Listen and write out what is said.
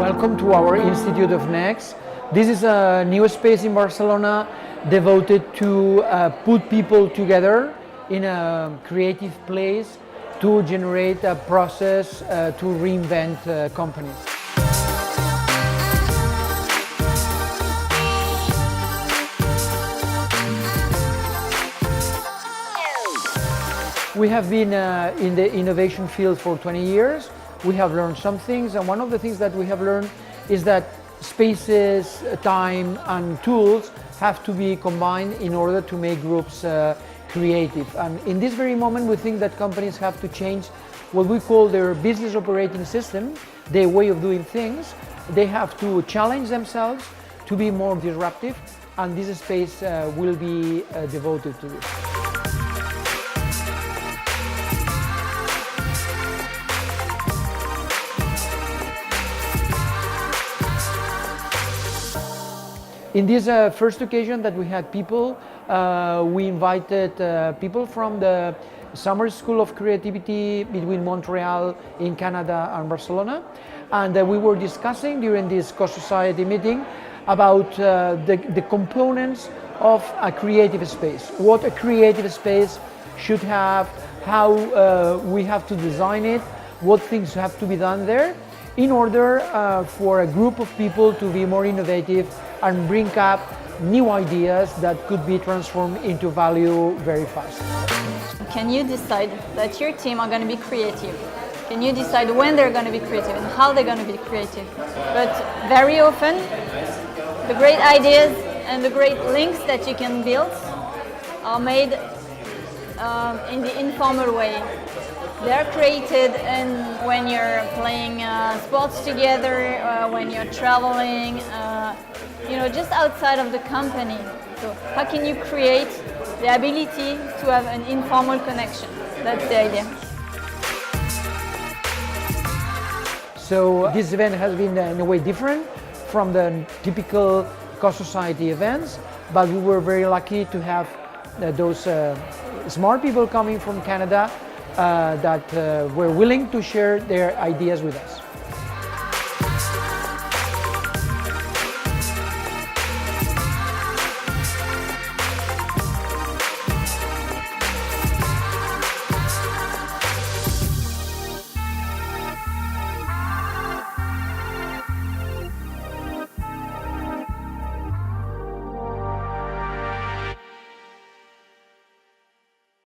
Welcome to our Institute of Next. This is a new space in Barcelona devoted to put people together in a creative place to generate a process to reinvent companies. We have been in the innovation field for 20 years. We have learned some things, and one of the things that we have learned is that spaces, time, and tools have to be combined in order to make groups creative. And in this very moment, we think that companies have to change what we call their business operating system, their way of doing things. They have to challenge themselves to be more disruptive, and this space will be devoted to this. In this first occasion that we had people, we invited people from the Summer School of Creativity between Montreal in Canada and Barcelona, and we were discussing during this co-society meeting about the components of a creative space, what a creative space should have, how we have to design it, what things have to be done there in order for a group of people to be more innovative and bring up new ideas that could be transformed into value very fast. Can you decide that your team are going to be creative? Can you decide when they're going to be creative and how they're going to be creative? But very often, the great ideas and the great links that you can build are made in the informal way. They're created when you're playing sports together, when you're traveling, just outside of the company. So how can you create the ability to have an informal connection? That's the idea. So this event has been in a way different from the typical co-society events, but we were very lucky to have those smart people coming from Canada that were willing to share their ideas with us.